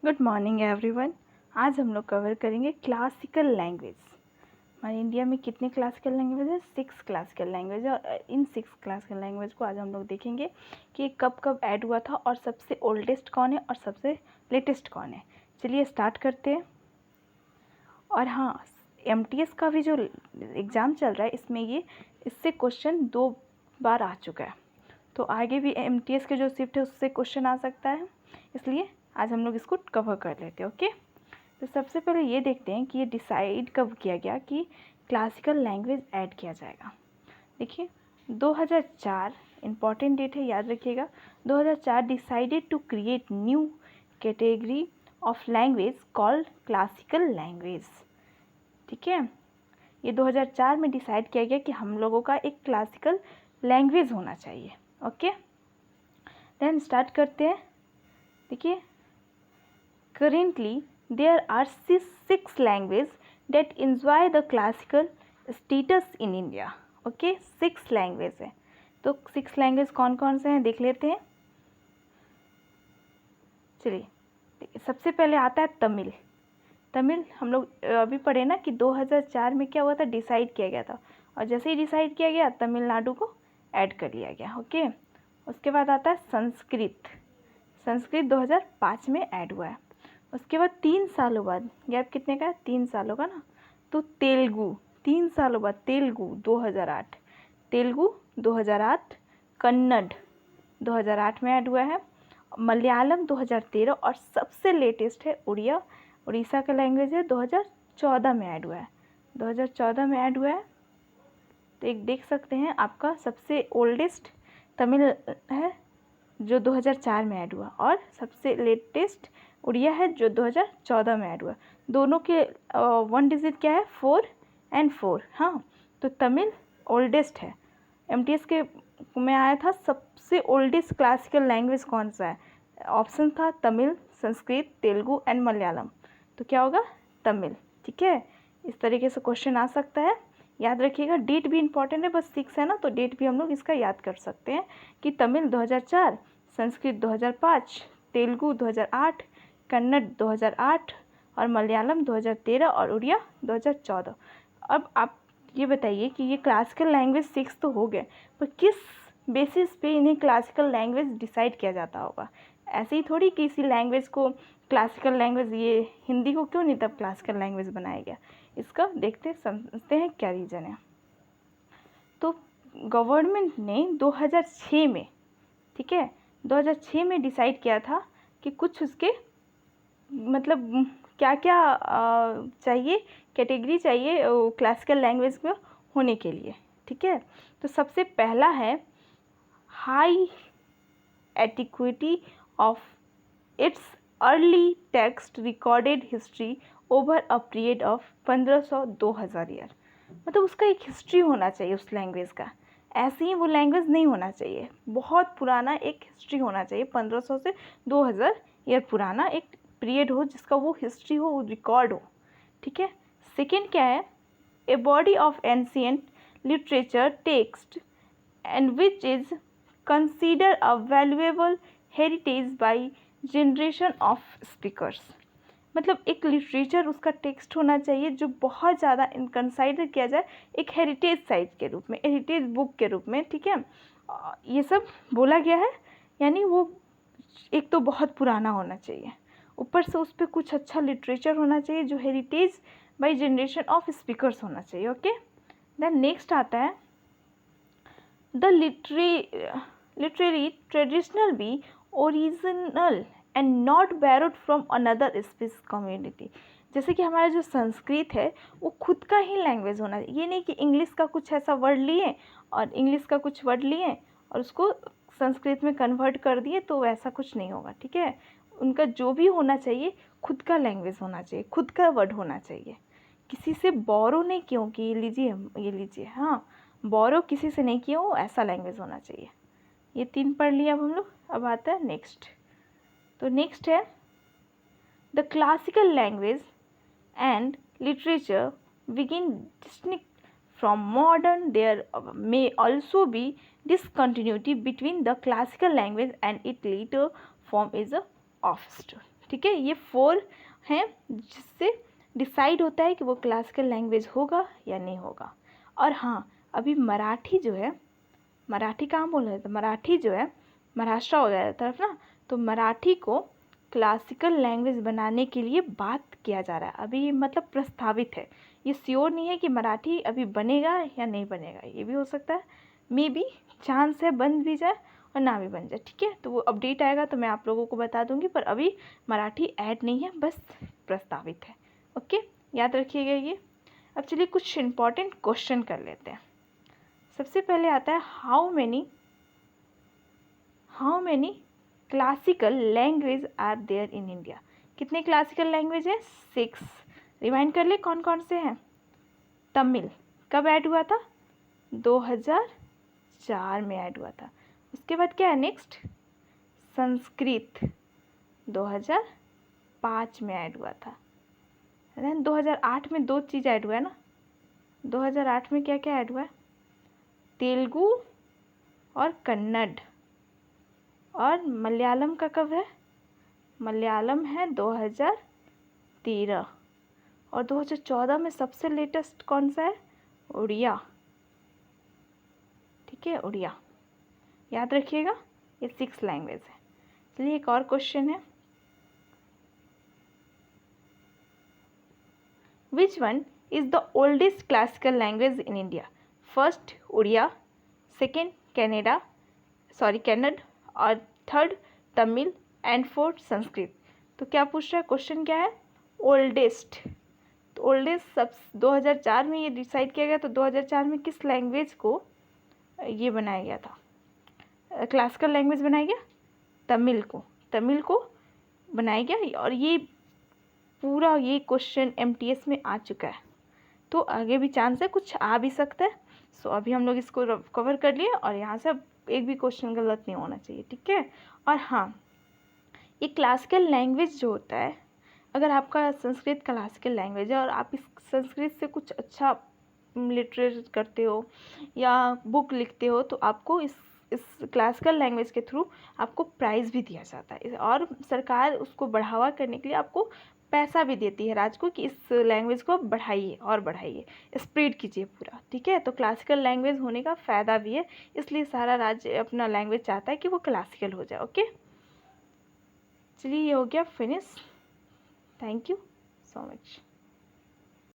Good morning everyone. आज हम लोग कवर करेंगे क्लासिकल लैंग्वेज। हमारे इंडिया में कितने क्लासिकल लैंग्वेज है? 6 क्लासिकल लैंग्वेज है। और इन 6 क्लासिकल लैंग्वेज को आज हम लोग देखेंगे कि कब कब ऐड हुआ था और सबसे ओल्डेस्ट कौन है और सबसे लेटेस्ट कौन है। चलिए स्टार्ट करते हैं। और हाँ, MTS का भी जो एग्ज़ाम चल रहा है इसमें इससे क्वेश्चन 2 बार आ चुका है, तो आगे भी MTS के जो शिफ्ट है उससे क्वेश्चन आ सकता है, इसलिए आज हम लोग इसको कवर कर लेते हैं। ओके, तो सबसे पहले ये देखते हैं कि ये डिसाइड कब किया गया कि क्लासिकल लैंग्वेज ऐड किया जाएगा। देखिए 2004 इम्पॉर्टेंट डेट है, याद रखिएगा। 2004 decided to create new category of language called classical language. ठीक है, ये 2004 में डिसाइड किया गया कि हम लोगों का एक क्लासिकल लैंग्वेज होना चाहिए। ओके, देन स्टार्ट करते हैं। देखिए currently there are 6 language that enjoy the classical status in India. Okay, 6 language है, तो 6 लैंग्वेज कौन कौन से हैं देख लेते हैं। चलिए सबसे पहले आता है तमिल। तमिल हम लोग अभी पढ़े ना कि 2004 में क्या हुआ था, डिसाइड किया गया था, और जैसे ही डिसाइड किया गया तमिलनाडु को ऐड कर लिया गया। ओके, उसके बाद आता है संस्कृत। संस्कृत 2005 में ऐड हुआ है। उसके बाद 3 सालों बाद, गैप कितने का है? 3 सालों का ना, तो तेलुगु 3 सालों बाद, तेलुगु 2008, तेलुगु 2008, कन्नड़ 2008 में ऐड हुआ है, मलयालम 2013, और सबसे लेटेस्ट है उड़िया, उड़ीसा का लैंग्वेज है, 2014 में ऐड हुआ है। 2014 में ऐड हुआ है, तो एक देख सकते हैं आपका सबसे ओल्डेस्ट तमिल है जो 2004 में ऐड हुआ, और सबसे लेटेस्ट उड़िया है जो 2014 में ऐड हुआ। दोनों के 1 डिजिट क्या है? 4 और 4। हाँ, तो तमिल ओल्डेस्ट है। MTS के में आया था सबसे ओल्डेस्ट क्लासिकल लैंग्वेज कौन सा है, ऑप्शन था तमिल, संस्कृत, तेलुगु एंड मलयालम, तो क्या होगा? तमिल। ठीक है, इस तरीके से क्वेश्चन आ सकता है, याद रखिएगा। डेट भी इंपॉर्टेंट है, बस 6 है ना, तो डेट भी हम लोग इसका याद कर सकते हैं कि तमिल 2004, संस्कृत 2005, तेलुगु 2008, कन्नड़ 2008, और मलयालम 2013, और उड़िया 2014। अब आप ये बताइए कि ये क्लासिकल लैंग्वेज 6 तो हो गए, पर किस बेसिस पे इन्हें क्लासिकल लैंग्वेज डिसाइड किया जाता होगा? ऐसे ही थोड़ी कि इसी लैंग्वेज को क्लासिकल लैंग्वेज, ये हिंदी को क्यों नहीं तब क्लासिकल लैंग्वेज बनाया गया, इसका देखते समझते हैं क्या रीज़न है। तो गवर्नमेंट ने 2006 में, ठीक है, 2006 में डिसाइड किया था कि कुछ उसके मतलब क्या क्या चाहिए, कैटेगरी चाहिए क्लासिकल लैंग्वेज में होने के लिए। ठीक है, तो सबसे पहला है high antiquity of its early text recorded history over a period of 1500-2000 year. मतलब उसका एक हिस्ट्री होना चाहिए उस लैंग्वेज का, ऐसे ही वो लैंग्वेज नहीं होना चाहिए, बहुत पुराना एक हिस्ट्री होना चाहिए, 1500 से 2000 ईयर पुराना एक पीरियड हो जिसका वो हिस्ट्री हो, वो रिकॉर्ड हो। ठीक है, सेकेंड क्या है? A body of ancient literature text and which is consider a valuable heritage by generation of speakers. मतलब एक लिटरेचर उसका टेक्स्ट होना चाहिए जो बहुत ज़्यादा कंसाइडर किया जाए एक हेरिटेज साइट के रूप में, हेरिटेज बुक के रूप में। ठीक है, ये सब बोला गया है, यानी वो एक तो बहुत पुराना होना चाहिए, ऊपर से उस पर कुछ अच्छा लिटरेचर होना चाहिए जो heritage by generation of speakers होना चाहिए। ओके, देन नेक्स्ट आता है the literary traditional be original and not borrowed from another speech community. जैसे कि हमारा जो संस्कृत है वो खुद का ही लैंग्वेज होना चाहिए, ये नहीं कि इंग्लिश का कुछ ऐसा वर्ड लिए और इंग्लिश का कुछ वर्ड लिए और उसको संस्कृत में कन्वर्ट कर दिए, तो वैसा कुछ नहीं होगा। ठीक है, उनका जो भी होना चाहिए खुद का लैंग्वेज होना चाहिए, खुद का वर्ड होना चाहिए, किसी से बोरो नहीं क्यों कि ये लीजिए ये लीजिए, हाँ, बोरो किसी से नहीं किया हो, ऐसा लैंग्वेज होना चाहिए। ये 3 पढ़ लिया अब हम लोग। अब आता है नेक्स्ट, तो नेक्स्ट है the classical language and literature begin distinct from modern, there may also be discontinuity between the classical language and it later form is a offshoot. ठीक है, ये 4 हैं जिससे डिसाइड होता है कि वो क्लासिकल लैंग्वेज होगा या नहीं होगा। और हाँ, अभी मराठी जो है, मराठी कहाँ बोल रहे थे, मराठी जो है महाराष्ट्र वगैरह तरफ ना, तो मराठी को क्लासिकल लैंग्वेज बनाने के लिए बात किया जा रहा है अभी, मतलब प्रस्तावित है। ये श्योर नहीं है कि मराठी अभी बनेगा या नहीं बनेगा, ये भी हो सकता है, मे बी चांस है बन भी जाए और ना भी बन जाए। ठीक है, तो वो अपडेट आएगा तो मैं आप लोगों को बता दूंगी, पर अभी मराठी ऐड नहीं है, बस प्रस्तावित है। ओके, याद रखिएगा ये। अब चलिए कुछ इम्पॉर्टेंट क्वेश्चन कर लेते हैं। सबसे पहले आता है how many classical language are there in India. कितने क्लासिकल लैंग्वेज है? 6। रिमाइंड कर ले कौन कौन से हैं। तमिल कब ऐड हुआ था? 2004 में ऐड हुआ था। उसके बाद क्या है नेक्स्ट? संस्कृत 2005 में ऐड हुआ था। देन 2008 में 2 चीज़ ऐड हुआ है ना। 2008 में क्या क्या ऐड हुआ है? तेलुगु और कन्नड़। और मलयालम का कब है? मलयालम है 2013। और 2014 में सबसे लेटेस्ट कौन सा है? उड़िया। ठीक है, उड़िया याद रखिएगा, ये 6 लैंग्वेज है। चलिए एक और क्वेश्चन है, which one is the oldest classical language in India? First Odia, second Kannada, और third Tamil, and fourth Sanskrit. तो क्या पूछ रहा है, क्वेश्चन क्या है? ओल्डेस्ट। तो ओल्डेस्ट सब 2004 में ये डिसाइड किया गया, तो 2004 में किस लैंग्वेज को ये बनाया गया था, क्लासिकल लैंग्वेज बनाया गया? तमिल को बनाया गया। और ये पूरा ये क्वेश्चन MTS में आ चुका है, तो आगे भी चांस है कुछ आ भी सकता है। सो अभी हम लोग इसको कवर कर लिए, और यहाँ से अब एक भी क्वेश्चन गलत नहीं होना चाहिए। ठीक है, और हाँ, ये क्लासिकल लैंग्वेज जो होता है, अगर आपका संस्कृत क्लासिकल लैंग्वेज है और आप इस संस्कृत से कुछ अच्छा लिटरेचर करते हो या बुक लिखते हो, तो आपको इस क्लासिकल लैंग्वेज के थ्रू आपको प्राइज़ भी दिया जाता है, और सरकार उसको बढ़ावा करने के लिए आपको पैसा भी देती है राज्य को कि इस लैंग्वेज को बढ़ाइए और बढ़ाइए, स्प्रेड कीजिए पूरा। ठीक है, तो क्लासिकल लैंग्वेज होने का फ़ायदा भी है, इसलिए सारा राज्य अपना लैंग्वेज चाहता है कि वो क्लासिकल हो जाए। ओके, चलिए ये हो गया finish. Thank you so much.